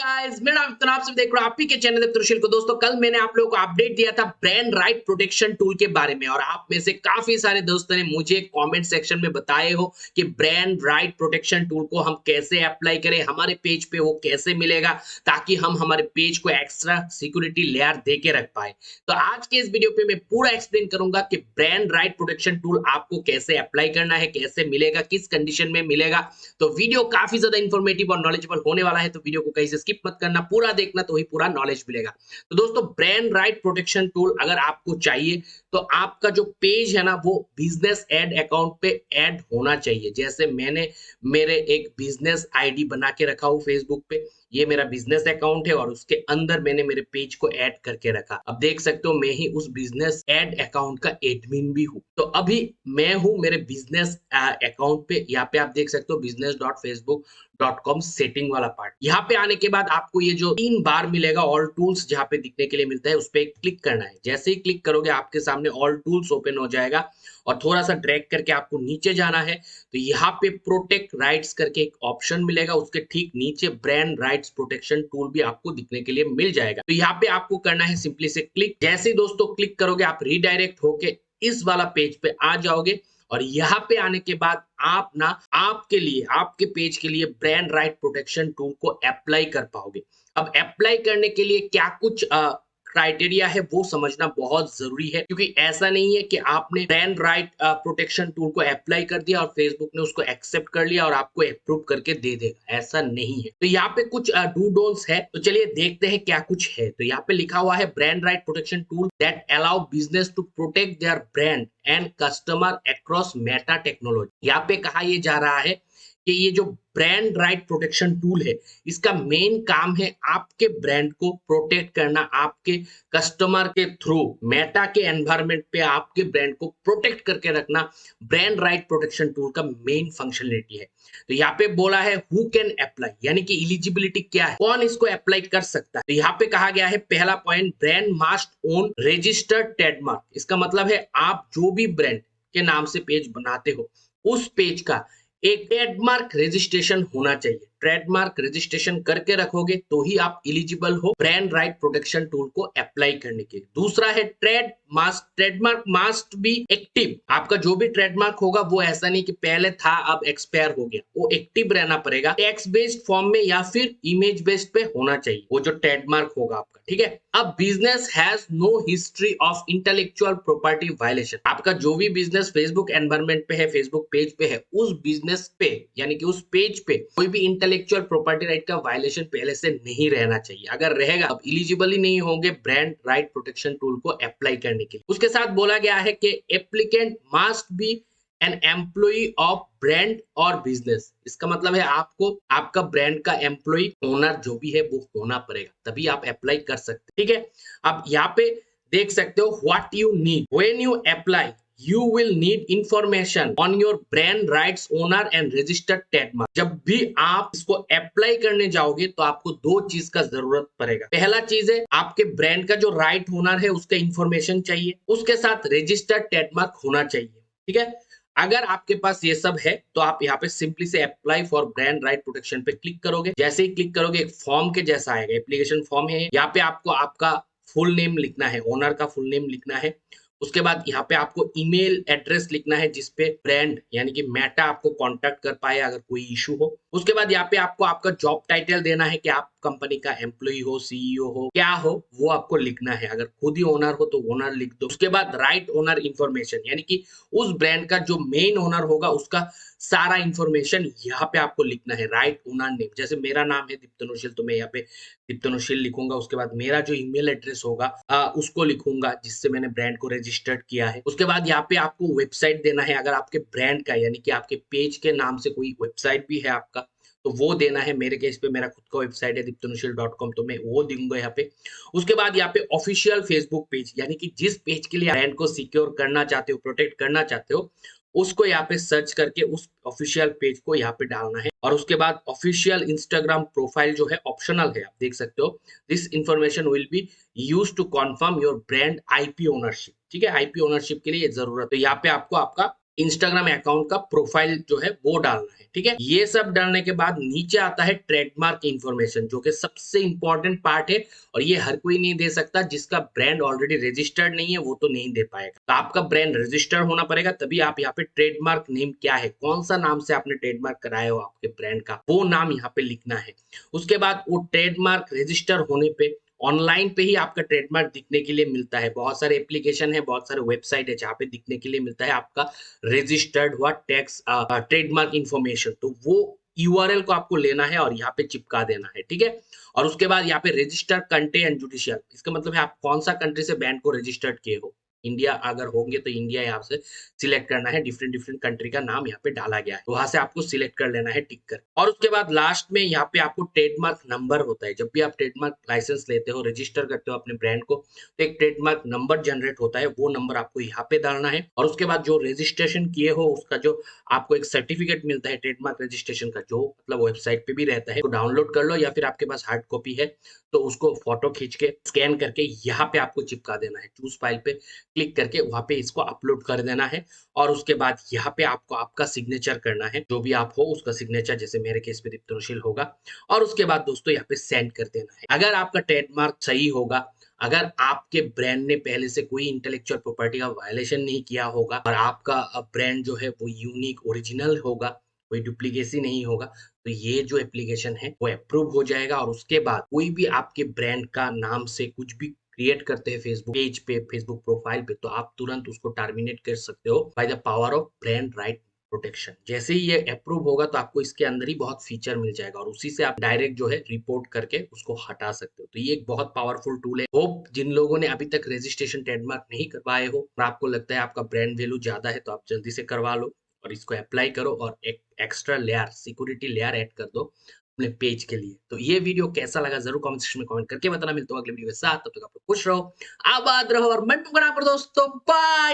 Guys, मेरा नाम तनाव आप सब देख रहे हो आप ही के चैनल तुरुशिल को। दोस्तों, कल मैंने आप लोगों को अपडेट दिया था ब्रांड राइट प्रोटेक्शन टूल के बारे में और आप में से काफी सारे दोस्तों ने मुझे कमेंट सेक्शन में बताए हो कि ब्रांड राइट प्रोटेक्शन टूल को हम कैसे अप्लाई करें, हमारे पेज पे वो कैसे मिलेगा ताकि हम हमारे पेज को एक्स्ट्रा सिक्योरिटी लेयर दे के रख पाए। तो आज के इस वीडियो पे मैं पूरा एक्सप्लेन करूंगा कि ब्रांड राइट प्रोटेक्शन टूल आपको कैसे अप्लाई करना है, कैसे मिलेगा, किस कंडीशन में मिलेगा। तो वीडियो काफी ज्यादा इंफॉर्मेटिव और नॉलेजेबल होने वाला है, तो वीडियो को कहीं से स्किप मत करना, पूरा देखना, तो ही पूरा नॉलेज मिलेगा। तो दोस्तों, ब्रांड राइट प्रोटेक्शन टूल अगर आपको चाहिए तो आपका जो पेज है ना वो बिजनेस एड अकाउंट पे ऐड होना चाहिए। जैसे मैंने मेरे एक बिजनेस आईडी बना के रखा हूं फेसबुक पे, ये मेरा बिजनेस अकाउंट है और उसके अंदर मैंने मेरे पेज को ऐड करके रखा। अब देख सकते हो मैं ही उस बिजनेस ऐड अकाउंट का एडमिन भी हूँ। तो अभी मैं हूँ मेरे बिजनेस अकाउंट पे, यहाँ पे आप देख सकते हो business.facebook.com सेटिंग वाला पार्ट। यहाँ पे आने के बाद आपको ये जो 3 बार मिलेगा ऑल टूल्स जहाँ पे दिखने के लिए मिलता है, उस पे क्लिक करना है। जैसे ही क्लिक करोगे आपके सामने ऑल टूल्स ओपन हो जाएगा और थोड़ा सा ड्रैग करके आपको नीचे जाना है। तो यहाँ पे प्रोटेक्ट राइट्स करके एक ऑप्शन मिलेगा, उसके ठीक नीचे ब्रांड राइट्स प्रोटेक्शन टूल भी आपको दिखने के लिए मिल जाएगा। तो यहाँ पे आपको करना है सिंपली से क्लिक। जैसे ही दोस्तों क्लिक करोगे आप रीडायरेक्ट होके इस वाला पेज पे आ जाओगे और यहाँ पे आने के बाद आप ना आपके लिए, आपके पेज के लिए ब्रांड राइट प्रोटेक्शन टूल को अप्लाई कर पाओगे। अब अप्लाई करने के लिए क्या कुछ क्राइटेरिया है वो समझना बहुत जरूरी है, क्योंकि ऐसा नहीं है कि आपने ब्रांड राइट प्रोटेक्शन टूल को अप्लाई कर दिया और फेसबुक ने उसको एक्सेप्ट कर लिया और आपको अप्रूव करके दे देगा, ऐसा नहीं है। तो यहाँ पे कुछ डू डोंट्स है, तो चलिए देखते हैं क्या कुछ है। तो यहाँ पे लिखा हुआ है brand right protection tool that allow business to protect their brand and customer across Meta technology. यहाँ पे कहा यह जा रहा है कि ये जो ब्रांड राइट प्रोटेक्शन टूल है, इसका मेन काम है आपके ब्रांड को प्रोटेक्ट करना, आपके कस्टमर के थ्रू मेटा के एनवायरनमेंट पे आपके ब्रांड को प्रोटेक्ट करके रखना ब्रांड राइट प्रोटेक्शन टूल का मेन फंक्शनलिटी है। तो यहाँ पे बोला है हु कैन अप्लाई, यानी कि एलिजिबिलिटी क्या है, कौन इसको अप्लाई कर सकता है। तो यहाँ पे कहा गया है पहला point, brand must own registered trademark. इसका मतलब है आप जो भी ब्रांड के नाम से पेज बनाते हो उस पेज का एक ट्रेडमार्क रजिस्ट्रेशन होना चाहिए। ट्रेडमार्क रजिस्ट्रेशन करके रखोगे तो ही आप एलिजिबल हो ब्रांड राइट प्रोटेक्शन टूल को अप्लाई करने के लिए। दूसरा है ट्रेडमार्क मस्ट बी एक्टिव। आपका जो भी ट्रेडमार्क होगा वो ऐसा नहीं कि पहले था अब एक्सपायर हो गया, वो एक्टिव रहना पड़ेगा। टेक्स्ट बेस्ड फॉर्म में या फिर इमेज बेस्ड पे होना चाहिए वो जो ट्रेडमार्क होगा आपका, ठीक है। अब business has no history of intellectual property violation. आपका जो भी बिजनेस फेसबुक एनवायरनमेंट पे है, फेसबुक पेज पे है, उस बिजनेस पे यानी कि उस पेज पे कोई भी इंटेलेक्चुअल प्रॉपर्टी राइट का वायलेशन पहले से नहीं रहना चाहिए। अगर रहेगा अब एलिजिबल ही नहीं होंगे ब्रांड राइट प्रोटेक्शन टूल को अप्लाई करने के लिए। उसके साथ बोला गया है कि applicant must be an employee of brand और बिजनेस। इसका मतलब है आपको आपका ब्रांड का एम्प्लॉई, ओनर जो भी है वो होना पड़ेगा, तभी आप अप्लाई कर सकते हैं, ठीक है। अब यहाँ पे देख सकते हो what you need when you apply, you will need information on your brand rights owner and registered trademark। जब भी आप इसको अप्लाई करने जाओगे तो आपको दो चीज का जरूरत पड़ेगा। पहला चीज है आपके ब्रांड का जो राइट ओनर है उसका इंफॉर्मेशन चाहिए, उसके साथ रजिस्टर्ड ट्रेडमार्क होना चाहिए, ठीक है। अगर आपके पास ये सब है तो आप यहाँ पे सिंपली से apply for brand right protection पे क्लिक करोगे। जैसे ही क्लिक करोगे एक फॉर्म के जैसा आएगा, एप्लीकेशन फॉर्म है। यहाँ पे आपको आपका फुल नेम लिखना है, ओनर का फुल नेम लिखना है। उसके बाद यहाँ पे आपको ईमेल एड्रेस लिखना है जिसपे ब्रांड यानी कि मेटा आपको कांटेक्ट कर पाए अगर कोई इशू हो। उसके बाद यहाँ पे आपको आपका जॉब टाइटल देना है कि आप कंपनी का एम्प्लॉय हो, सीईओ हो, क्या हो वो आपको लिखना है। अगर खुद ही ओनर हो तो ओनर लिख दो। उसके बाद राइट ओनर इंफॉर्मेशन, यानी कि उस ब्रांड का जो मेन ओनर होगा उसका सारा इंफॉर्मेशन यहाँ पे आपको लिखना है। राइट ओनर नेम, जैसे मेरा नाम है दीप्तनुशील तो मैं यहाँ पे दीप्तनुशील लिखूंगा। उसके बाद मेरा जो ईमेल एड्रेस होगा उसको लिखूंगा जिससे मैंने ब्रांड को रजिस्टर्ड किया है। उसके बाद यहाँ पे आपको वेबसाइट देना है, अगर आपके ब्रांड का यानी कि आपके पेज के नाम से कोई वेबसाइट भी है आपका तो वो देना है। मेरे केस पे मेरा खुद का वेबसाइट है diptanushil.com, तो मैं वो दूंगा यहाँ पे। उसके बाद यहाँ पे ऑफिशियल फेसबुक पेज, यानी कि जिस पेज के लिए ब्रांड को सिक्योर करना चाहते हो, प्रोटेक्ट करना चाहते हो, उसको यहाँ पे सर्च करके उस ऑफिशियल पेज को यहाँ पे डालना है। और उसके बाद ऑफिशियल इंस्टाग्राम प्रोफाइल जो है ऑप्शनल है, आप देख सकते हो। This information will be used to confirm your brand IP ownership, ठीक है। आईपी ओनरशिप के लिए जरूरत, तो यहाँ पे आपको आपका इंस्टाग्राम अकाउंट का प्रोफाइल जो है वो डालना है, ठीक है। ये सब डालने के बाद नीचे आता है ट्रेडमार्क इंफॉर्मेशन, जो कि सबसे इंपॉर्टेंट पार्ट है और ये हर कोई नहीं दे सकता। जिसका ब्रांड ऑलरेडी रजिस्टर्ड नहीं है वो तो नहीं दे पाएगा। तो आपका ब्रांड रजिस्टर्ड होना पड़ेगा, तभी आप यहाँ पे ट्रेडमार्क नेम क्या है, कौन सा नाम से आपने ट्रेडमार्क कराया हो आपके ब्रांड का, वो नाम यहाँ पे लिखना है। उसके बाद वो ट्रेडमार्क रजिस्टर होने पे ऑनलाइन पे ही आपका ट्रेडमार्क दिखने के लिए मिलता है। बहुत सारे एप्लीकेशन है, बहुत सारे वेबसाइट है जहाँ पे दिखने के लिए मिलता है आपका रजिस्टर्ड हुआ टैक्स ट्रेडमार्क इंफॉर्मेशन। तो वो यूआरएल को आपको लेना है और यहाँ पे चिपका देना है, ठीक है। और उसके बाद यहाँ पे रजिस्टर कंट्री एंड जुडिशियल, इसका मतलब है आप कौन सा कंट्री से बैंड को रजिस्टर्ड किए हो। इंडिया अगर होंगे तो इंडिया यहाँ से सिलेक्ट करना है। डिफरेंट डिफरेंट कंट्री का नाम यहाँ पे डाला गया है, वहां से आपको सिलेक्ट कर लेना है टिक कर। और उसके बाद लास्ट में यहाँ पे आपको ट्रेडमार्क नंबर होता है। जब भी आप ट्रेडमार्क लाइसेंस लेते हो, रजिस्टर करते हो अपने ब्रांड को, तो एक ट्रेडमार्क नंबर जनरेट होता है, वो नंबर आपको यहाँ पे डालना है। और उसके बाद जो रजिस्ट्रेशन किए हो उसका जो आपको एक सर्टिफिकेट मिलता है ट्रेडमार्क रजिस्ट्रेशन का, जो मतलब वेबसाइट पे भी रहता है, तो डाउनलोड कर लो या फिर आपके पास हार्ड कॉपी है तो उसको फोटो खींच के स्कैन करके यहाँ पे आपको चिपका देना है। चूज फाइल पे क्लिक करके वहां पे इसको अपलोड कर देना है। और उसके बाद यहाँ पे आपको आपका सिग्नेचर करना है, जो भी आप हो उसका सिग्नेचर, जैसे मेरे केस में दीप्तरुशील होगा। और उसके बाद दोस्तों यहाँ पे सेंड कर देना है। अगर आपका ट्रेडमार्क सही होगा, अगर आपके ब्रांड ने पहले से कोई इंटेलेक्चुअल प्रॉपर्टी का वायलेशन नहीं किया होगा और आपका ब्रांड जो है वो यूनिक ओरिजिनल होगा, कोई डुप्लीकेसी नहीं होगा, तो ये जो एप्लीकेशन है वो अप्रूव हो जाएगा। और उसके बाद कोई भी आपके ब्रांड का नाम से कुछ भी क्रिएट करते हैं फेसबुक पेज पे, फेसबुक प्रोफाइल पे, तो आप तुरंत उसको टर्मिनेट कर सकते हो by the power of brand right protection. जैसे ही ये अप्रूव होगा तो आपको इसके अंदर ही बहुत फीचर मिल जाएगा और उसी से आप डायरेक्ट जो है रिपोर्ट करके उसको हटा सकते हो। तो ये एक बहुत पावरफुल टूल है। होप जिन लोगों ने अभी तक रजिस्ट्रेशन ट्रेडमार्क नहीं करवाए हो और आपको लगता है आपका ब्रांड वैल्यू ज्यादा है, तो आप जल्दी से करवा लो और इसको अप्लाई करो और एक extra layer, security layer add कर दो अपने पेज के लिए। तो ये वीडियो कैसा लगा जरूर कमेंट सेक्शन में कमेंट करके बताना। मिलता हूँ अगले वीडियो के साथ, तब तक आप लोग खुश रहो, आबाद रहो और मन पकड़ा पर दोस्तों, बाय।